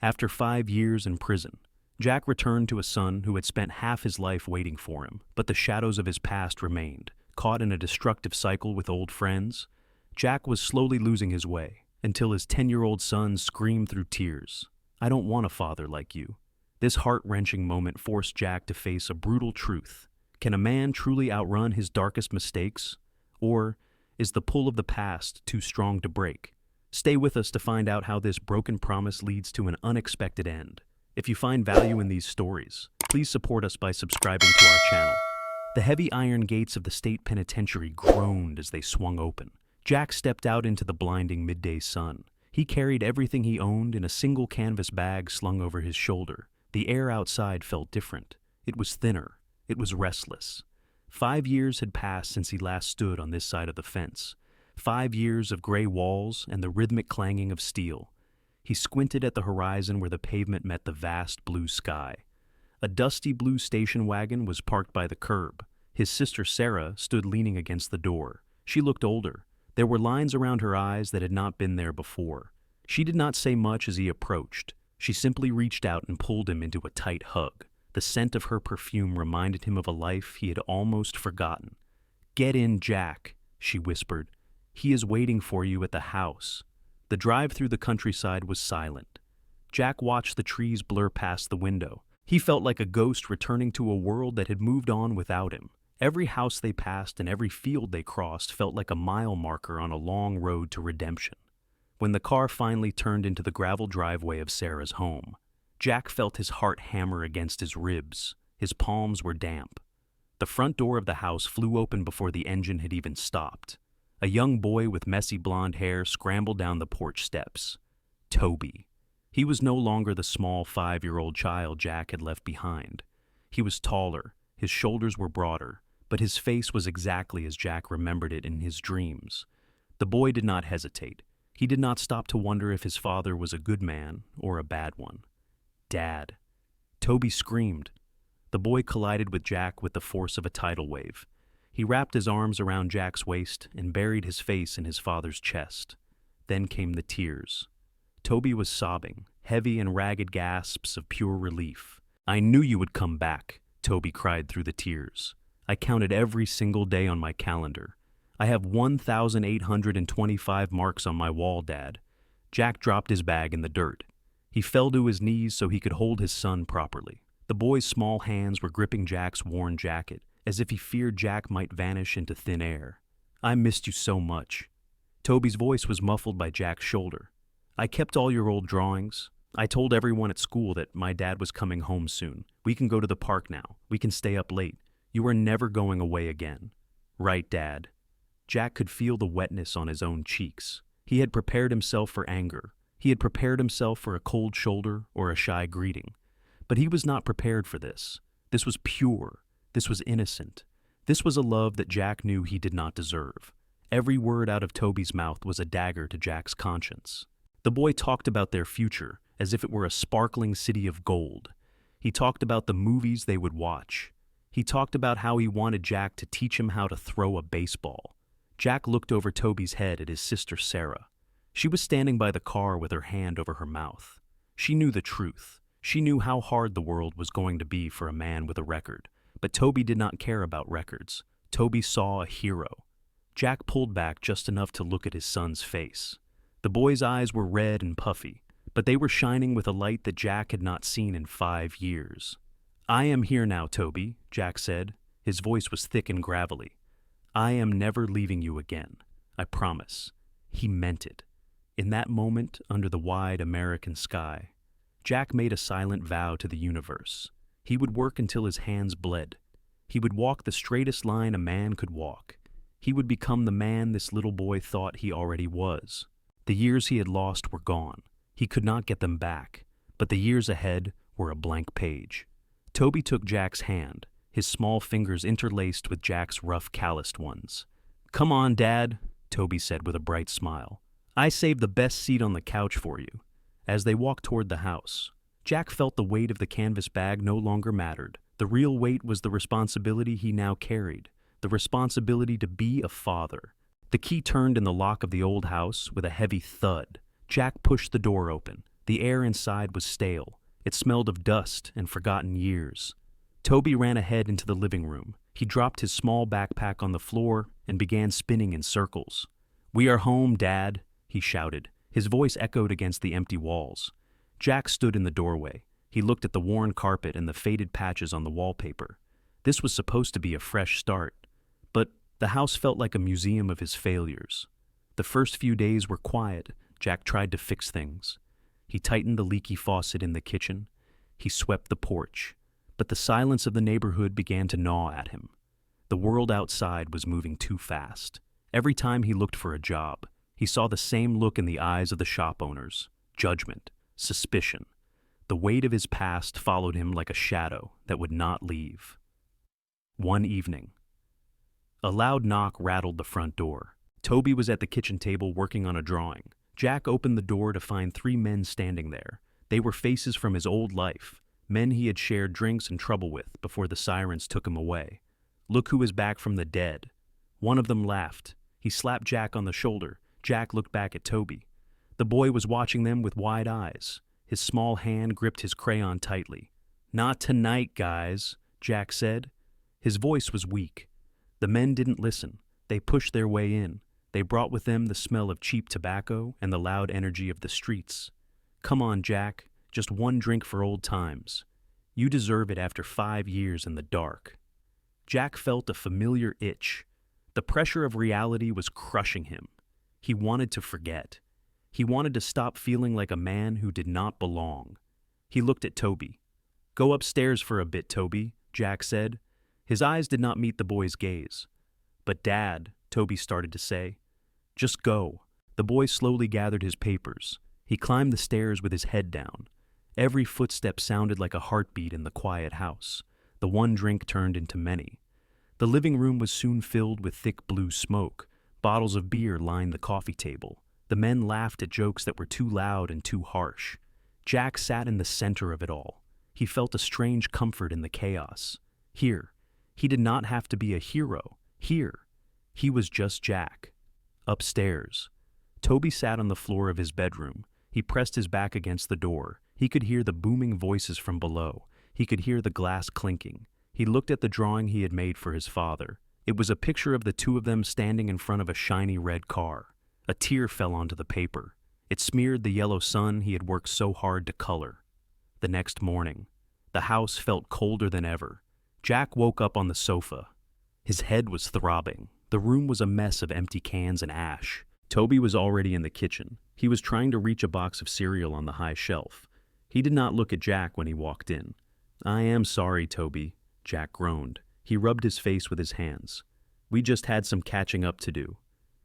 After 5 years in prison, Jack returned to a son who had spent half his life waiting for him, but the shadows of his past remained. Caught in a destructive cycle with old friends, Jack was slowly losing his way, until his 10-year-old son screamed through tears, "I don't want a father like you." This heart-wrenching moment forced Jack to face a brutal truth. Can a man truly outrun his darkest mistakes? Or is the pull of the past too strong to break? Stay with us to find out how this broken promise leads to an unexpected end. If you find value in these stories, please support us by subscribing to our channel. The heavy iron gates of the state penitentiary groaned as they swung open. Jack stepped out into the blinding midday sun. He carried everything he owned in a single canvas bag slung over his shoulder. The air outside felt different. It was thinner. It was restless. 5 years had passed since he last stood on this side of the fence. 5 years of gray walls and the rhythmic clanging of steel. He squinted at the horizon where the pavement met the vast blue sky. A dusty blue station wagon was parked by the curb. His sister Sarah stood leaning against the door. She looked older. There were lines around her eyes that had not been there before. She did not say much as he approached. She simply reached out and pulled him into a tight hug. The scent of her perfume reminded him of a life he had almost forgotten. "Get in, Jack," she whispered. "He is waiting for you at the house." The drive through the countryside was silent. Jack watched the trees blur past the window. He felt like a ghost returning to a world that had moved on without him. Every house they passed and every field they crossed felt like a mile marker on a long road to redemption. When the car finally turned into the gravel driveway of Sarah's home, Jack felt his heart hammer against his ribs. His palms were damp. The front door of the house flew open before the engine had even stopped. A young boy with messy blonde hair scrambled down the porch steps. Toby. He was no longer the small 5-year-old child Jack had left behind. He was taller, his shoulders were broader, but his face was exactly as Jack remembered it in his dreams. The boy did not hesitate. He did not stop to wonder if his father was a good man or a bad one. "Dad." Toby screamed. The boy collided with Jack with the force of a tidal wave. He wrapped his arms around Jack's waist and buried his face in his father's chest. Then came the tears. Toby was sobbing, heavy and ragged gasps of pure relief. "I knew you would come back," Toby cried through the tears. "I counted every single day on my calendar. I have 1,825 marks on my wall, Dad." Jack dropped his bag in the dirt. He fell to his knees so he could hold his son properly. The boy's small hands were gripping Jack's worn jacket, as if he feared Jack might vanish into thin air. "I missed you so much." Toby's voice was muffled by Jack's shoulder. "I kept all your old drawings. I told everyone at school that my dad was coming home soon. We can go to the park now. We can stay up late. You are never going away again." "Right, Dad." Jack could feel the wetness on his own cheeks. He had prepared himself for anger. He had prepared himself for a cold shoulder or a shy greeting. But he was not prepared for this. This was pure. This was innocent. This was a love that Jack knew he did not deserve. Every word out of Toby's mouth was a dagger to Jack's conscience. The boy talked about their future as if it were a sparkling city of gold. He talked about the movies they would watch. He talked about how he wanted Jack to teach him how to throw a baseball. Jack looked over Toby's head at his sister Sarah. She was standing by the car with her hand over her mouth. She knew the truth. She knew how hard the world was going to be for a man with a record. But Toby did not care about records. Toby saw a hero. Jack pulled back just enough to look at his son's face. The boy's eyes were red and puffy, but they were shining with a light that Jack had not seen in 5 years. "I am here now, Toby," Jack said. His voice was thick and gravelly. "I am never leaving you again. I promise." He meant it. In that moment, under the wide American sky, Jack made a silent vow to the universe. He would work until his hands bled. He would walk the straightest line a man could walk. He would become the man this little boy thought he already was. The years he had lost were gone. He could not get them back, but the years ahead were a blank page. Toby took Jack's hand, his small fingers interlaced with Jack's rough, calloused ones. "Come on, Dad," Toby said with a bright smile. "I saved the best seat on the couch for you." As they walked toward the house, Jack felt the weight of the canvas bag no longer mattered. The real weight was the responsibility he now carried, the responsibility to be a father. The key turned in the lock of the old house with a heavy thud. Jack pushed the door open. The air inside was stale. It smelled of dust and forgotten years. Toby ran ahead into the living room. He dropped his small backpack on the floor and began spinning in circles. "We are home, Dad," he shouted. His voice echoed against the empty walls. Jack stood in the doorway. He looked at the worn carpet and the faded patches on the wallpaper. This was supposed to be a fresh start, but the house felt like a museum of his failures. The first few days were quiet. Jack tried to fix things. He tightened the leaky faucet in the kitchen. He swept the porch. But the silence of the neighborhood began to gnaw at him. The world outside was moving too fast. Every time he looked for a job, he saw the same look in the eyes of the shop owners: judgment, suspicion. The weight of his past followed him like a shadow that would not leave. One evening, a loud knock rattled the front door. Toby was at the kitchen table working on a drawing. Jack opened the door to find 3 men standing there. They were faces from his old life, men he had shared drinks and trouble with before the sirens took him away. "Look who is back from the dead." One of them laughed. He slapped Jack on the shoulder. Jack looked back at Toby. The boy was watching them with wide eyes. His small hand gripped his crayon tightly. "Not tonight, guys," Jack said. His voice was weak. The men didn't listen. They pushed their way in. They brought with them the smell of cheap tobacco and the loud energy of the streets. "Come on, Jack. Just one drink for old times. You deserve it after 5 years in the dark." Jack felt a familiar itch. The pressure of reality was crushing him. He wanted to forget. He wanted to stop feeling like a man who did not belong. He looked at Toby. "Go upstairs for a bit, Toby," Jack said. His eyes did not meet the boy's gaze. "But Dad," Toby started to say. "Just go." The boy slowly gathered his papers. He climbed the stairs with his head down. Every footstep sounded like a heartbeat in the quiet house. The one drink turned into many. The living room was soon filled with thick blue smoke. Bottles of beer lined the coffee table. The men laughed at jokes that were too loud and too harsh. Jack sat in the center of it all. He felt a strange comfort in the chaos. Here, he did not have to be a hero. Here, he was just Jack. Upstairs, Toby sat on the floor of his bedroom. He pressed his back against the door. He could hear the booming voices from below. He could hear the glass clinking. He looked at the drawing he had made for his father. It was a picture of the 2 of them standing in front of a shiny red car. A tear fell onto the paper. It smeared the yellow sun he had worked so hard to color. The next morning, the house felt colder than ever. Jack woke up on the sofa. His head was throbbing. The room was a mess of empty cans and ash. Toby was already in the kitchen. He was trying to reach a box of cereal on the high shelf. He did not look at Jack when he walked in. "I am sorry, Toby," Jack groaned. He rubbed his face with his hands. "We just had some catching up to do."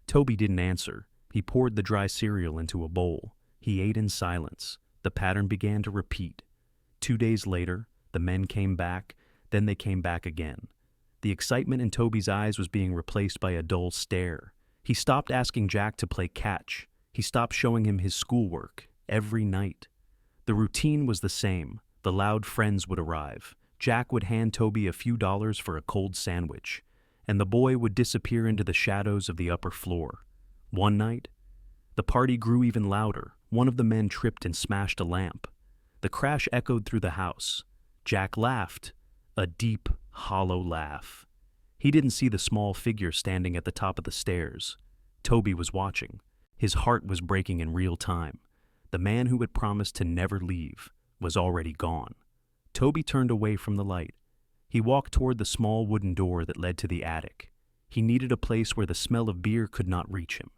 Toby didn't answer. He poured the dry cereal into a bowl. He ate in silence. The pattern began to repeat. 2 days later, the men came back. Then they came back again. The excitement in Toby's eyes was being replaced by a dull stare. He stopped asking Jack to play catch. He stopped showing him his schoolwork every night. The routine was the same. The loud friends would arrive. Jack would hand Toby a few dollars for a cold sandwich, and the boy would disappear into the shadows of the upper floor. One night, the party grew even louder. One of the men tripped and smashed a lamp. The crash echoed through the house. Jack laughed, a deep, hollow laugh. He didn't see the small figure standing at the top of the stairs. Toby was watching. His heart was breaking in real time. The man who had promised to never leave was already gone. Toby turned away from the light. He walked toward the small wooden door that led to the attic. He needed a place where the smell of beer could not reach him.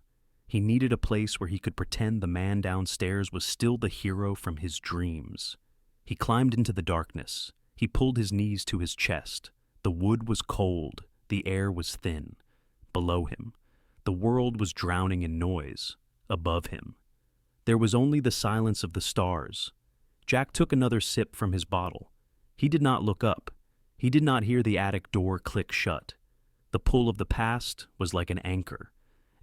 He needed a place where he could pretend the man downstairs was still the hero from his dreams. He climbed into the darkness. He pulled his knees to his chest. The wood was cold. The air was thin. Below him, the world was drowning in noise. Above him, there was only the silence of the stars. Jack took another sip from his bottle. He did not look up. He did not hear the attic door click shut. The pull of the past was like an anchor,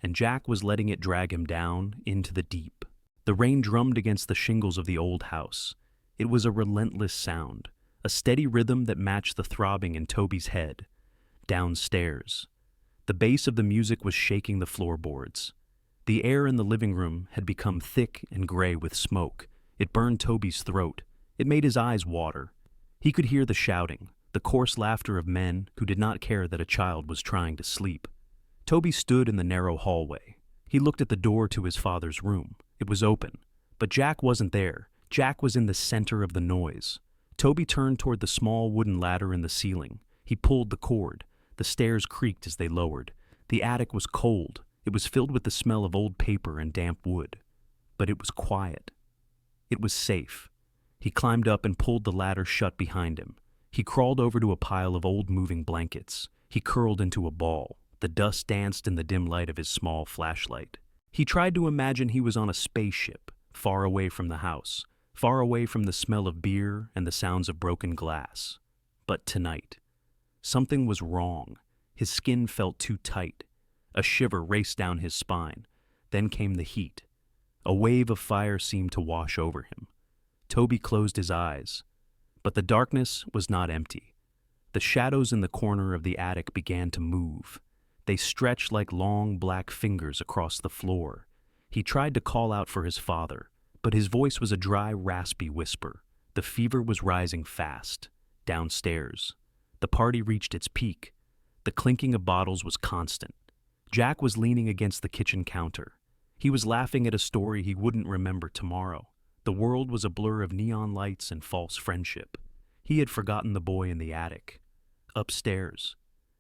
and Jack was letting it drag him down into the deep. The rain drummed against the shingles of the old house. It was a relentless sound, a steady rhythm that matched the throbbing in Toby's head. Downstairs, the bass of the music was shaking the floorboards. The air in the living room had become thick and gray with smoke. It burned Toby's throat. It made his eyes water. He could hear the shouting, the coarse laughter of men who did not care that a child was trying to sleep. Toby stood in the narrow hallway. He looked at the door to his father's room. It was open, but Jack wasn't there. Jack was in the center of the noise. Toby turned toward the small wooden ladder in the ceiling. He pulled the cord. The stairs creaked as they lowered. The attic was cold. It was filled with the smell of old paper and damp wood. But it was quiet. It was safe. He climbed up and pulled the ladder shut behind him. He crawled over to a pile of old moving blankets. He curled into a ball. The dust danced in the dim light of his small flashlight. He tried to imagine he was on a spaceship, far away from the house, far away from the smell of beer and the sounds of broken glass. But tonight, something was wrong. His skin felt too tight. A shiver raced down his spine. Then came the heat. A wave of fire seemed to wash over him. Toby closed his eyes. But the darkness was not empty. The shadows in the corner of the attic began to move. They stretched like long black fingers across the floor. He tried to call out for his father, but his voice was a dry, raspy whisper. The fever was rising fast. Downstairs, the party reached its peak. The clinking of bottles was constant. Jack was leaning against the kitchen counter. He was laughing at a story he wouldn't remember tomorrow. The world was a blur of neon lights and false friendship. He had forgotten the boy in the attic. Upstairs,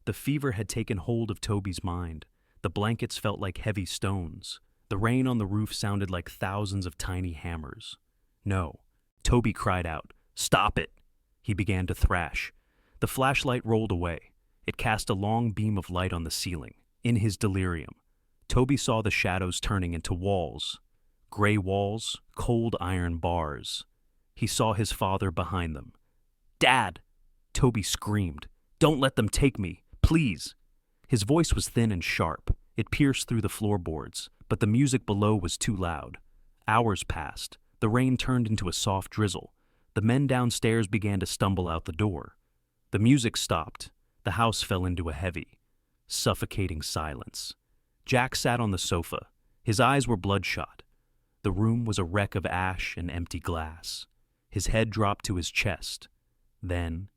the fever had taken hold of Toby's mind. The blankets felt like heavy stones. The rain on the roof sounded like thousands of tiny hammers. No, Toby cried out, "Stop it!" He began to thrash. The flashlight rolled away. It cast a long beam of light on the ceiling. In his delirium, Toby saw the shadows turning into walls. Gray walls, cold iron bars. He saw his father behind them. "Dad!" Toby screamed. "Don't let them take me, please!" His voice was thin and sharp. It pierced through the floorboards, but the music below was too loud. Hours passed. The rain turned into a soft drizzle. The men downstairs began to stumble out the door. The music stopped. The house fell into a heavy, suffocating silence. Jack sat on the sofa. His eyes were bloodshot. The room was a wreck of ash and empty glass. His head dropped to his chest. Then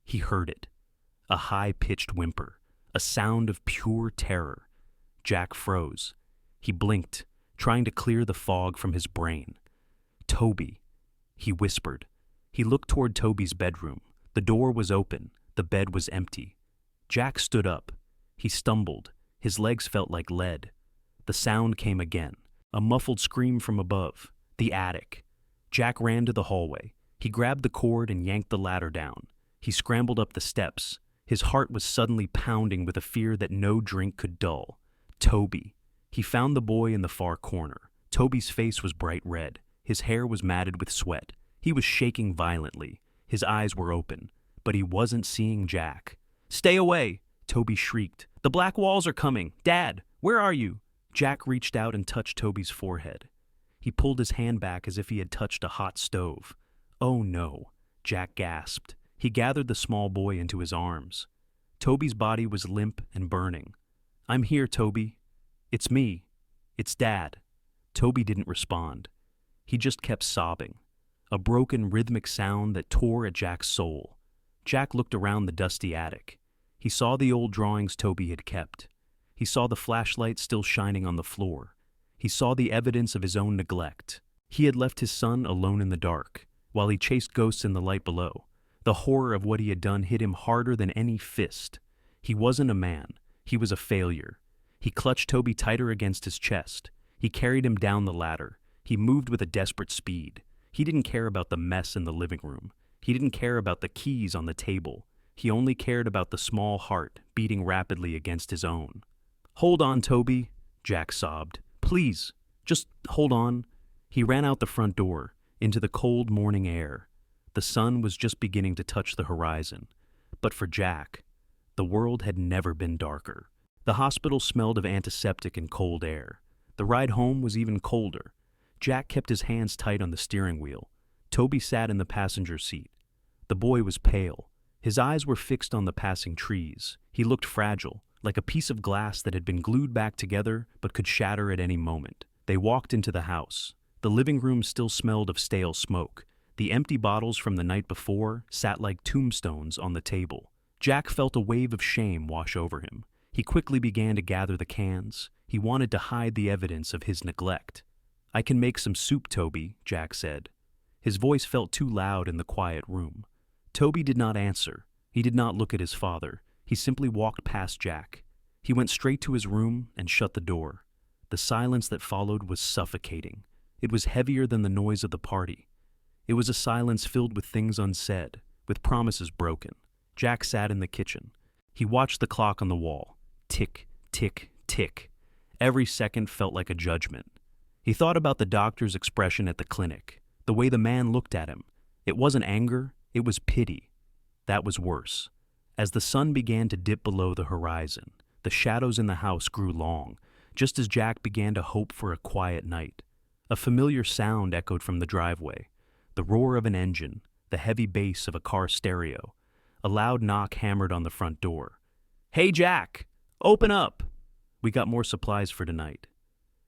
he heard it. A high-pitched whimper, a sound of pure terror. Jack froze. He blinked, trying to clear the fog from his brain. "Toby," he whispered. He looked toward Toby's bedroom. The door was open. The bed was empty. Jack stood up. He stumbled. His legs felt like lead. The sound came again. A muffled scream from above. The attic. Jack ran to the hallway. He grabbed the cord and yanked the ladder down. He scrambled up the steps. His heart was suddenly pounding with a fear that no drink could dull. Toby. He found the boy in the far corner. Toby's face was bright red. His hair was matted with sweat. He was shaking violently. His eyes were open, but he wasn't seeing Jack. "Stay away!" Toby shrieked. "The black walls are coming! Dad, where are you?" Jack reached out and touched Toby's forehead. He pulled his hand back as if he had touched a hot stove. "Oh no," Jack gasped. He gathered the small boy into his arms. Toby's body was limp and burning. "I'm here, Toby. It's me. It's Dad." Toby didn't respond. He just kept sobbing. A broken, rhythmic sound that tore at Jack's soul. Jack looked around the dusty attic. He saw the old drawings Toby had kept. He saw the flashlight still shining on the floor. He saw the evidence of his own neglect. He had left his son alone in the dark, while he chased ghosts in the light below. The horror of what he had done hit him harder than any fist. He wasn't a man. He was a failure. He clutched Toby tighter against his chest. He carried him down the ladder. He moved with a desperate speed. He didn't care about the mess in the living room. He didn't care about the keys on the table. He only cared about the small heart beating rapidly against his own. "Hold on, Toby," Jack sobbed. "Please, just hold on." He ran out the front door, into the cold morning air. The sun was just beginning to touch the horizon. But for Jack, the world had never been darker. The hospital smelled of antiseptic and cold air. The ride home was even colder. Jack kept his hands tight on the steering wheel. Toby sat in the passenger seat. The boy was pale. His eyes were fixed on the passing trees. He looked fragile, like a piece of glass that had been glued back together but could shatter at any moment. They walked into the house. The living room still smelled of stale smoke. The empty bottles from the night before sat like tombstones on the table. Jack felt a wave of shame wash over him. He quickly began to gather the cans. He wanted to hide the evidence of his neglect. "I can make some soup, Toby," Jack said. His voice felt too loud in the quiet room. Toby did not answer. He did not look at his father. He simply walked past Jack. He went straight to his room and shut the door. The silence that followed was suffocating. It was heavier than the noise of the party. It was a silence filled with things unsaid, with promises broken. Jack sat in the kitchen. He watched the clock on the wall. Tick, tick, tick. Every second felt like a judgment. He thought about the doctor's expression at the clinic, the way the man looked at him. It wasn't anger, it was pity. That was worse. As the sun began to dip below the horizon, the shadows in the house grew long, just as Jack began to hope for a quiet night. A familiar sound echoed from the driveway. The roar of an engine, the heavy bass of a car stereo. A loud knock hammered on the front door. "Hey, Jack! Open up! We got more supplies for tonight."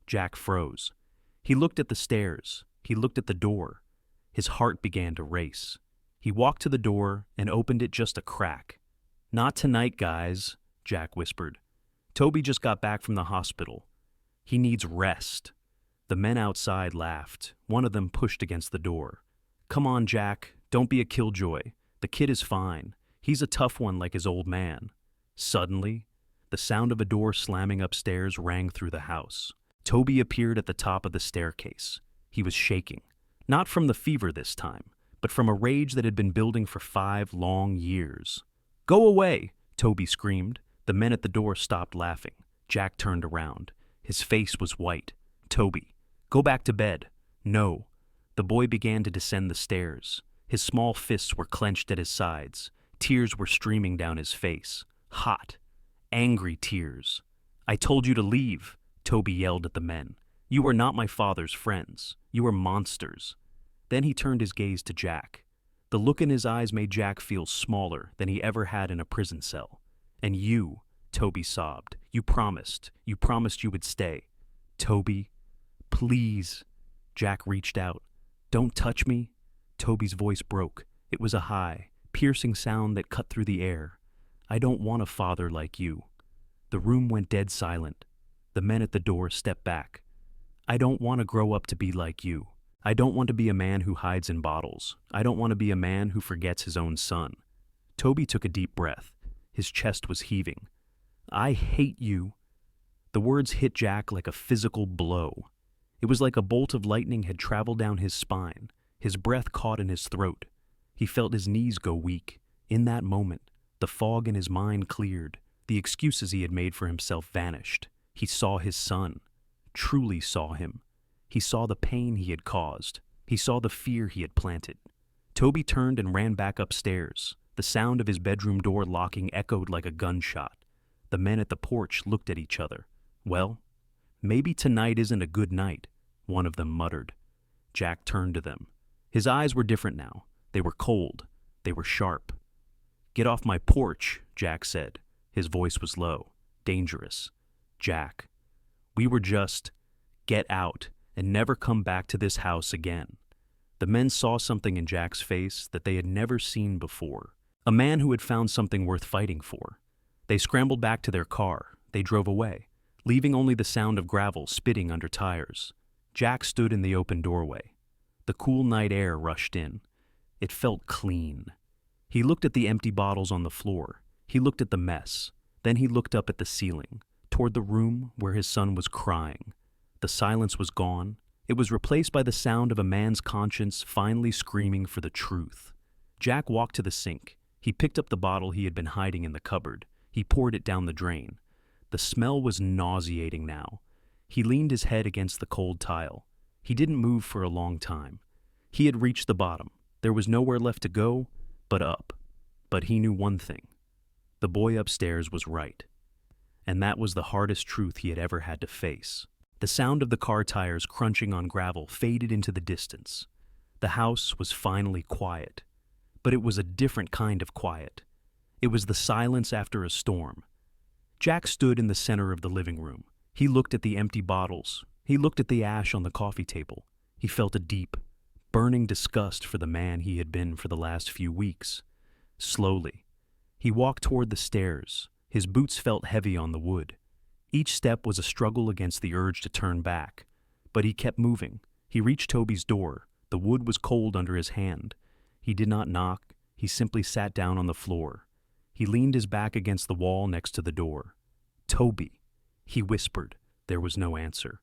Jack froze. He looked at the stairs. He looked at the door. His heart began to race. He walked to the door and opened it just a crack. "Not tonight, guys," Jack whispered. "Toby just got back from the hospital. He needs rest." The men outside laughed. One of them pushed against the door. "Come on, Jack. Don't be a killjoy. The kid is fine. He's a tough one like his old man." Suddenly, the sound of a door slamming upstairs rang through the house. Toby appeared at the top of the staircase. He was shaking. Not from the fever this time, but from a rage that had been building for 5 long years. "Go away!" Toby screamed. The men at the door stopped laughing. Jack turned around. His face was white. "Toby, go back to bed." "No." The boy began to descend the stairs. His small fists were clenched at his sides. Tears were streaming down his face. Hot, angry tears. "I told you to leave," Toby yelled at the men. "You are not my father's friends. You are monsters." Then he turned his gaze to Jack. The look in his eyes made Jack feel smaller than he ever had in a prison cell. "And you," Toby sobbed. You promised you would stay." "Toby, please." Jack reached out. "Don't touch me." Toby's voice broke. It was a high, piercing sound that cut through the air. "I don't want a father like you." The room went dead silent. The men at the door stepped back. "I don't want to grow up to be like you. I don't want to be a man who hides in bottles. I don't want to be a man who forgets his own son." Toby took a deep breath. His chest was heaving. "I hate you." The words hit Jack like a physical blow. It was like a bolt of lightning had traveled down his spine. His breath caught in his throat. He felt his knees go weak. In that moment, the fog in his mind cleared. The excuses he had made for himself vanished. He saw his son. Truly saw him. He saw the pain he had caused. He saw the fear he had planted. Toby turned and ran back upstairs. The sound of his bedroom door locking echoed like a gunshot. The men at the porch looked at each other. "Well, maybe tonight isn't a good night," one of them muttered. Jack turned to them. His eyes were different now. They were cold. They were sharp. "Get off my porch," Jack said. His voice was low, dangerous. "Jack, we were just... Get out and never come back to this house again." The men saw something in Jack's face that they had never seen before. A man who had found something worth fighting for. They scrambled back to their car. They drove away, leaving only the sound of gravel spitting under tires. Jack stood in the open doorway. The cool night air rushed in. It felt clean. He looked at the empty bottles on the floor. He looked at the mess. Then he looked up at the ceiling, toward the room where his son was crying. The silence was gone. It was replaced by the sound of a man's conscience finally screaming for the truth. Jack walked to the sink. He picked up the bottle he had been hiding in the cupboard. He poured it down the drain. The smell was nauseating now. He leaned his head against the cold tile. He didn't move for a long time. He had reached the bottom. There was nowhere left to go but up. But he knew one thing. The boy upstairs was right. And that was the hardest truth he had ever had to face. The sound of the car tires crunching on gravel faded into the distance. The house was finally quiet. But it was a different kind of quiet. It was the silence after a storm. Jack stood in the center of the living room. He looked at the empty bottles. He looked at the ash on the coffee table. He felt a deep, burning disgust for the man he had been for the last few weeks. Slowly, he walked toward the stairs. His boots felt heavy on the wood. Each step was a struggle against the urge to turn back. But he kept moving. He reached Toby's door. The wood was cold under his hand. He did not knock. He simply sat down on the floor. He leaned his back against the wall next to the door. "Toby," he whispered. There was no answer.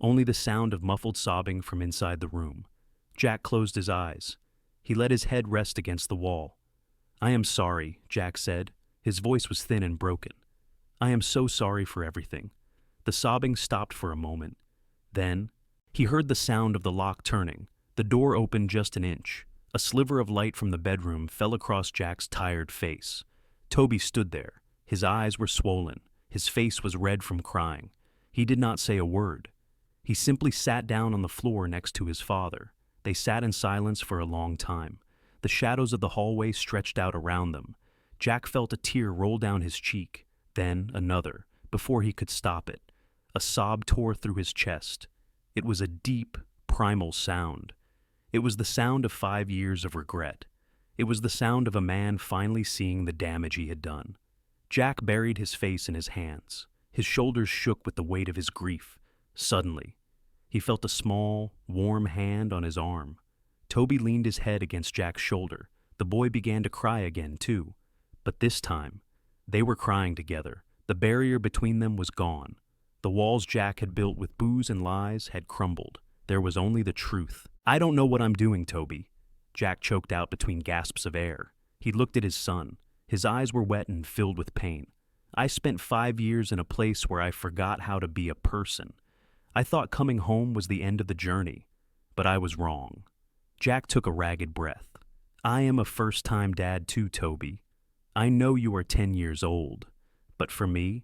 Only the sound of muffled sobbing from inside the room. Jack closed his eyes. He let his head rest against the wall. "I am sorry," Jack said. His voice was thin and broken. "I am so sorry for everything." The sobbing stopped for a moment. Then, he heard the sound of the lock turning. The door opened just an inch. A sliver of light from the bedroom fell across Jack's tired face. Toby stood there. His eyes were swollen. His face was red from crying. He did not say a word. He simply sat down on the floor next to his father. They sat in silence for a long time. The shadows of the hallway stretched out around them. Jack felt a tear roll down his cheek, then another, before he could stop it. A sob tore through his chest. It was a deep, primal sound. It was the sound of 5 years of regret. It was the sound of a man finally seeing the damage he had done. Jack buried his face in his hands. His shoulders shook with the weight of his grief. Suddenly, he felt a small, warm hand on his arm. Toby leaned his head against Jack's shoulder. The boy began to cry again, too. But this time, they were crying together. The barrier between them was gone. The walls Jack had built with booze and lies had crumbled. There was only the truth. "I don't know what I'm doing, Toby," Jack choked out between gasps of air. He looked at his son. His eyes were wet and filled with pain. "I spent 5 years in a place where I forgot how to be a person. I thought coming home was the end of the journey, but I was wrong." Jack took a ragged breath. "I am a first-time dad too, Toby. I know you are 10 years old, but for me,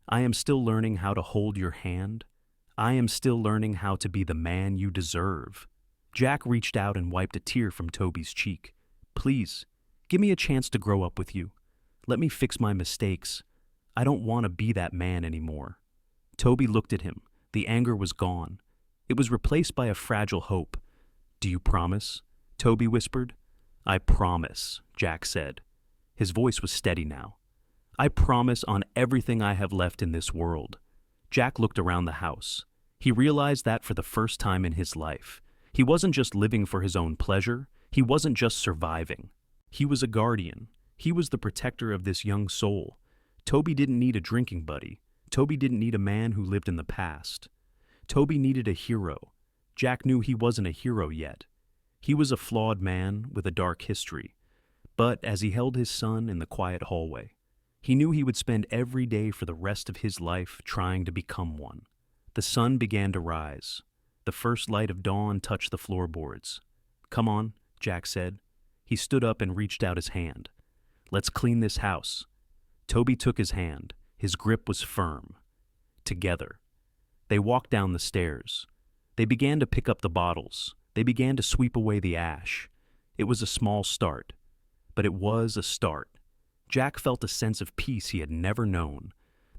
I am still learning how to hold your hand. I am still learning how to be the man you deserve." Jack reached out and wiped a tear from Toby's cheek. "Please, give me a chance to grow up with you. Let me fix my mistakes. I don't want to be that man anymore." Toby looked at him. The anger was gone. It was replaced by a fragile hope. "Do you promise?" Toby whispered. "I promise," Jack said. His voice was steady now. "I promise on everything I have left in this world." Jack looked around the house. He realized that for the first time in his life, he wasn't just living for his own pleasure. He wasn't just surviving. He was a guardian. He was the protector of this young soul. Toby didn't need a drinking buddy. Toby didn't need a man who lived in the past. Toby needed a hero. Jack knew he wasn't a hero yet. He was a flawed man with a dark history. But as he held his son in the quiet hallway, he knew he would spend every day for the rest of his life trying to become one. The sun began to rise. The first light of dawn touched the floorboards. "Come on," Jack said. He stood up and reached out his hand. "Let's clean this house." Toby took his hand. His grip was firm. Together, they walked down the stairs. They began to pick up the bottles. They began to sweep away the ash. It was a small start, but it was a start. Jack felt a sense of peace he had never known.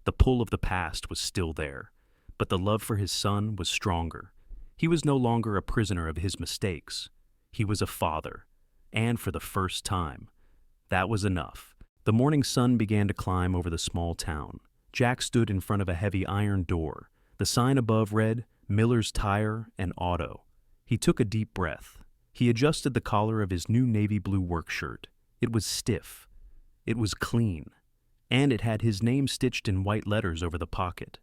The pull of the past was still there, but the love for his son was stronger. He was no longer a prisoner of his mistakes. He was a father, and for the first time, that was enough. The morning sun began to climb over the small town. Jack stood in front of a heavy iron door. The sign above read, "Miller's Tire and Auto." He took a deep breath. He adjusted the collar of his new navy blue work shirt. It was stiff. It was clean. And it had his name stitched in white letters over the pocket.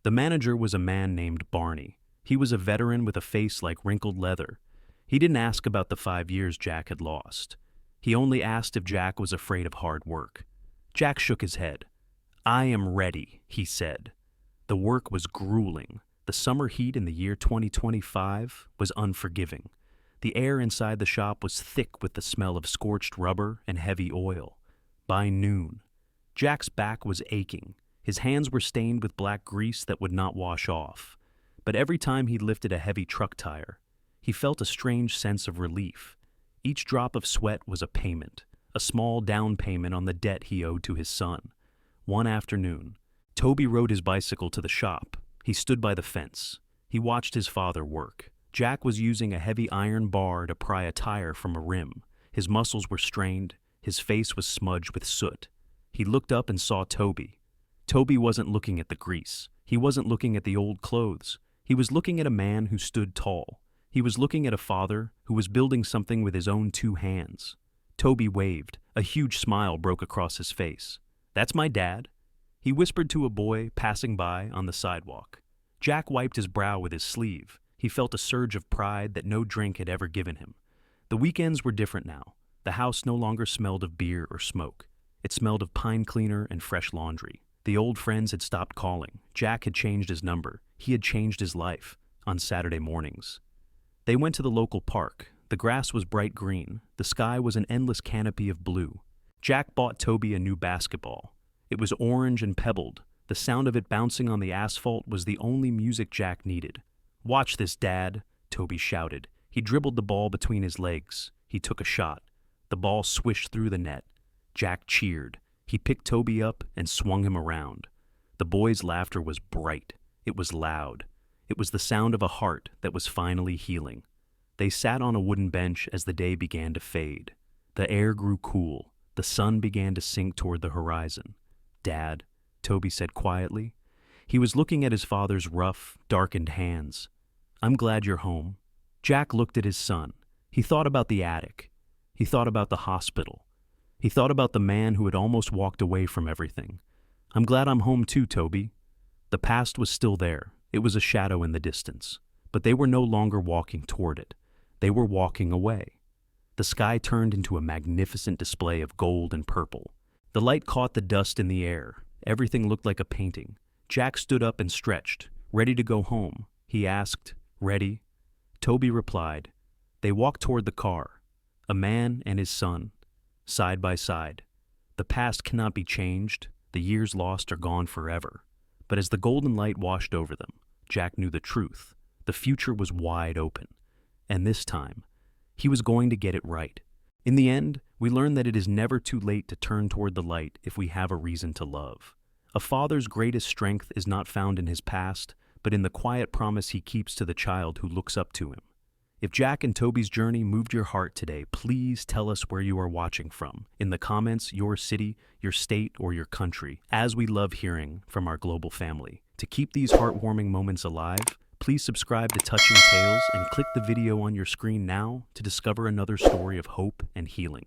The manager was a man named Barney. He was a veteran with a face like wrinkled leather. He didn't ask about the 5 years Jack had lost. He only asked if Jack was afraid of hard work. Jack shook his head. "I am ready," he said. The work was grueling. The summer heat in the year 2025 was unforgiving. The air inside the shop was thick with the smell of scorched rubber and heavy oil. By noon, Jack's back was aching. His hands were stained with black grease that would not wash off. But every time he lifted a heavy truck tire, he felt a strange sense of relief. Each drop of sweat was a payment, a small down payment on the debt he owed to his son. One afternoon, Toby rode his bicycle to the shop. He stood by the fence. He watched his father work. Jack was using a heavy iron bar to pry a tire from a rim. His muscles were strained, his face was smudged with soot. He looked up and saw Toby. Toby wasn't looking at the grease. He wasn't looking at the old clothes. He was looking at a man who stood tall. He was looking at a father who was building something with his own 2 hands. Toby waved. A huge smile broke across his face. "That's my dad," he whispered to a boy passing by on the sidewalk. Jack wiped his brow with his sleeve. He felt a surge of pride that no drink had ever given him. The weekends were different now. The house no longer smelled of beer or smoke. It smelled of pine cleaner and fresh laundry. The old friends had stopped calling. Jack had changed his number. He had changed his life on Saturday mornings. They went to the local park. The grass was bright green. The sky was an endless canopy of blue. Jack bought Toby a new basketball. It was orange and pebbled. The sound of it bouncing on the asphalt was the only music Jack needed. "Watch this, Dad," Toby shouted. He dribbled the ball between his legs. He took a shot. The ball swished through the net. Jack cheered. He picked Toby up and swung him around. The boys' laughter was bright. It was loud. It was the sound of a heart that was finally healing. They sat on a wooden bench as the day began to fade. The air grew cool. The sun began to sink toward the horizon. "Dad," Toby said quietly. He was looking at his father's rough, darkened hands. "I'm glad you're home." Jack looked at his son. He thought about the attic. He thought about the hospital. He thought about the man who had almost walked away from everything. "I'm glad I'm home too, Toby." The past was still there. It was a shadow in the distance. But they were no longer walking toward it. They were walking away. The sky turned into a magnificent display of gold and purple. The light caught the dust in the air. Everything looked like a painting. Jack stood up and stretched, ready to go home. He asked, "Ready?" Toby replied. They walked toward the car, a man and his son, side by side. The past cannot be changed. The years lost are gone forever. But as the golden light washed over them, Jack knew the truth. The future was wide open. And this time, he was going to get it right. In the end, we learn that it is never too late to turn toward the light if we have a reason to love. A father's greatest strength is not found in his past, but in the quiet promise he keeps to the child who looks up to him. If Jack and Toby's journey moved your heart today, please tell us where you are watching from. In the comments, your city, your state, or your country, as we love hearing from our global family. To keep these heartwarming moments alive, please subscribe to Touching Tales and click the video on your screen now to discover another story of hope and healing.